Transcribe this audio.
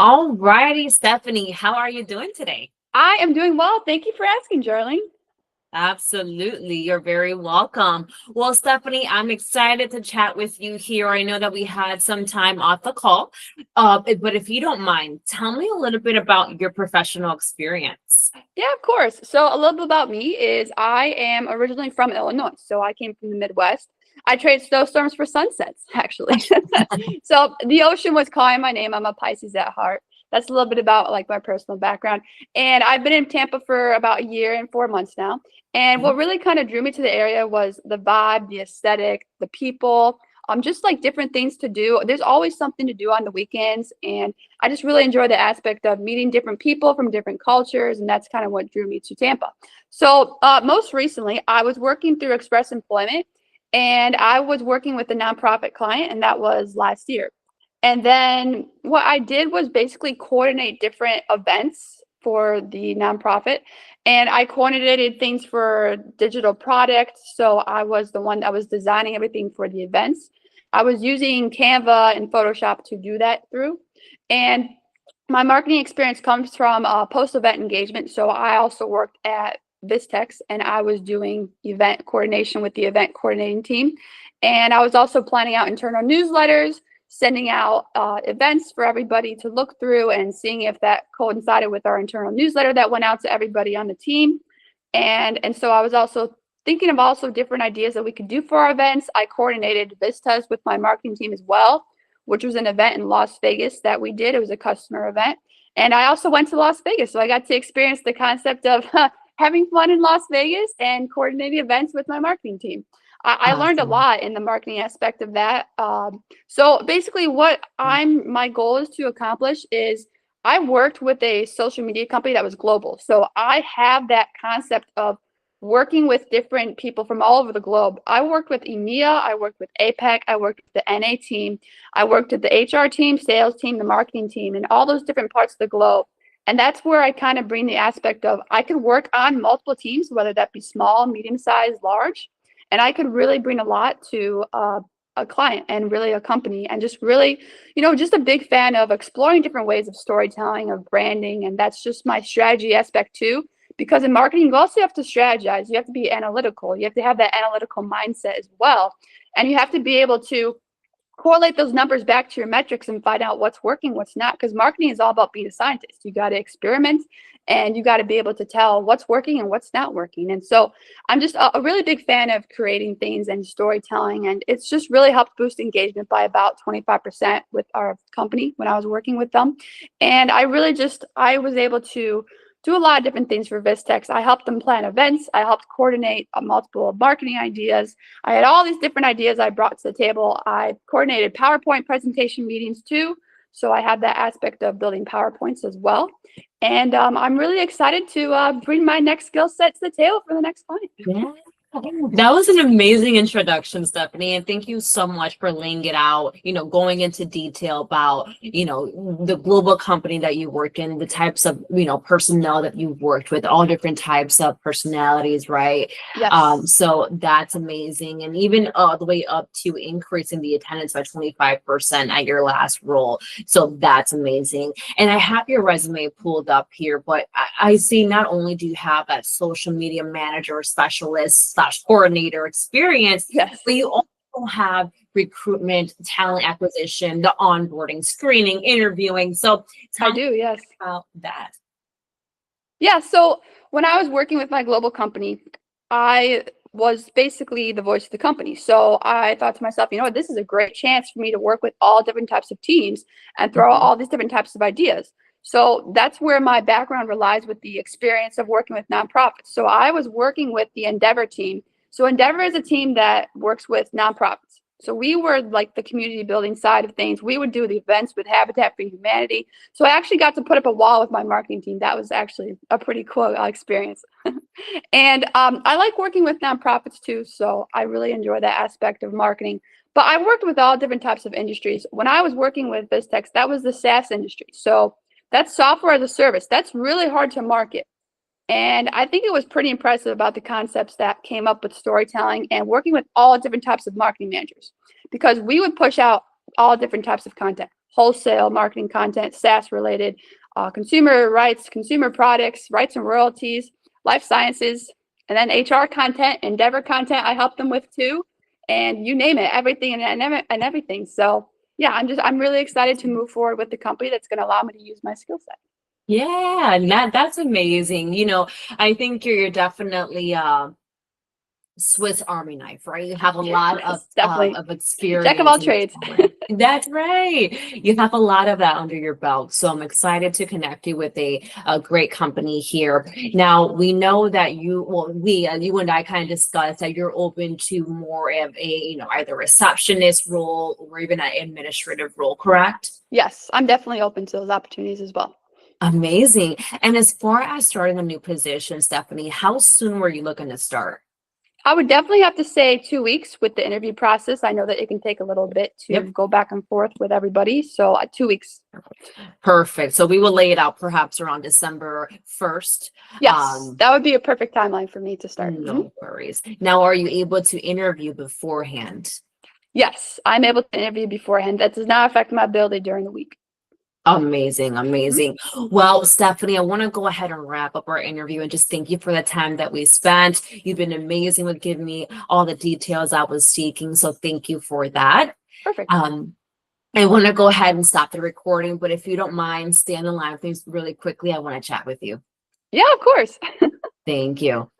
All righty, Stephanie, how are you doing today? I am doing well. Thank you for asking, Jarling. Absolutely. You're very welcome. Well, Stephanie, I'm excited to chat with you here. I know that we had some time off the call, but if you don't mind, tell me a little bit about your professional experience. Yeah, of course. So a little bit about me is I am originally from Illinois. So I came from the Midwest. I trade snowstorms for sunsets, actually. So the ocean was calling my name. I'm a Pisces at heart. That's a little bit about like my personal background. And I've been in Tampa for about a year and 4 months now. And what really kind of drew me to the area was the vibe, the aesthetic, the people, just like different things to do. There's always something to do on the weekends. And I just really enjoy the aspect of meeting different people from different cultures. And that's kind of what drew me to Tampa. So most recently, I was working through Express Employment and I was working with a nonprofit client, and that was last year. And then what I did was basically coordinate different events for the nonprofit. And I coordinated things for digital products. So I was the one that was designing everything for the events. I was using Canva and Photoshop to do that through. And my marketing experience comes from post-event engagement. So I also worked at Vistex and I was doing event coordination with the event coordinating team. And I was also planning out internal newsletters, sending out events for everybody to look through and seeing if that coincided with our internal newsletter that went out to everybody on the team. And so I was also thinking of also different ideas that we could do for our events. I coordinated Vistas with my marketing team as well, which was an event in Las Vegas that we did. It was a customer event. And I also went to Las Vegas. So I got to experience the concept of having fun in Las Vegas and coordinating events with my marketing team. I learned a Awesome. lot in the marketing aspect of that. So basically, what my goal is to accomplish is I worked with a social media company that was global. So I have that concept of working with different people from all over the globe. I worked with EMEA, I worked with APAC, I worked with the NA team, I worked with the HR team, sales team, the marketing team, and all those different parts of the globe. And that's where I kind of bring the aspect of I could work on multiple teams, whether that be small, medium sized, large, and I could really bring a lot to a client and really a company, and just really, just a big fan of exploring different ways of storytelling, of branding. And that's just my strategy aspect too. Because in marketing, you also have to strategize. You have to be analytical. You have to have that analytical mindset as well. And you have to be able to correlate those numbers back to your metrics and find out what's working, what's not. Because marketing is all about being a scientist. You got to experiment and you got to be able to tell what's working and what's not working. And so I'm just a really big fan of creating things and storytelling. And it's just really helped boost engagement by about 25% with our company when I was working with them. And I was able to do a lot of different things for Vistex. I helped them plan events. I helped coordinate multiple marketing ideas. I had all these different ideas I brought to the table. I coordinated PowerPoint presentation meetings too. So I had that aspect of building PowerPoints as well. And I'm really excited to bring my next skill set to the table for the next client. Yeah. That was an amazing introduction, Stephanie, and thank you so much for laying it out, going into detail about, the global company that you work in, the types of, personnel that you've worked with, all different types of personalities, right? Yes. So that's amazing. And even all the way up to increasing the attendance by 25% at your last role. So that's amazing. And I have your resume pulled up here, but I see not only do you have that social media manager specialist slash coordinator experience, Yes. but you also have recruitment, talent acquisition, the onboarding, screening, interviewing. So I tell me do. Yes. about that. Yeah. So when I was working with my global company, I was basically the voice of the company. So I thought to myself, you know what, this is a great chance for me to work with all different types of teams and throw out Mhm. all these different types of ideas. So that's where my background relies with the experience of working with nonprofits. So I was working with the Endeavor team. So Endeavor is a team that works with nonprofits. So we were like the community building side of things. We would do the events with Habitat for Humanity. So I actually got to put up a wall with my marketing team. That was actually a pretty cool experience. And I like working with nonprofits too, so I really enjoy that aspect of marketing. But I worked with all different types of industries. When I was working with Vistex, that was the SaaS industry. So that's software as a service. That's really hard to market. And I think it was pretty impressive about the concepts that came up with storytelling and working with all different types of marketing managers because we would push out all different types of content. wholesale marketing content, SaaS related, consumer rights, consumer products, rights and royalties, life sciences, and then HR content, Endeavor content I help them with too. And you name it, everything and everything. So yeah, I'm really excited to move forward with the company that's going to allow me to use my skill set. Yeah, and that's amazing. I think you're definitely Swiss Army knife, right? You have a lot Yes, definitely. of experience. Jack of all in this trades. field. That's right. You have a lot of that under your belt. So I'm excited to connect you with a great company here. Now we know that you and I kind of discussed that you're open to more of either receptionist role or even an administrative role, correct? Yes, I'm definitely open to those opportunities as well. Amazing. And as far as starting a new position, Stephanie, how soon were you looking to start? I would definitely have to say 2 weeks with the interview process. I know that it can take a little bit to Yep. go back and forth with everybody. So 2 weeks. Perfect. So we will lay it out perhaps around December 1st. Yes, that would be a perfect timeline for me to start. No worries. Now, are you able to interview beforehand? Yes, I'm able to interview beforehand. That does not affect my ability during the week. Amazing, amazing. Well, Stephanie, I want to go ahead and wrap up our interview and just thank you for the time that we spent. You've been amazing with giving me all the details I was seeking. So thank you for that. Perfect. I want to go ahead and stop the recording, but if you don't mind, stay on the line with me really quickly. I want to chat with you. Yeah, of course. Thank you.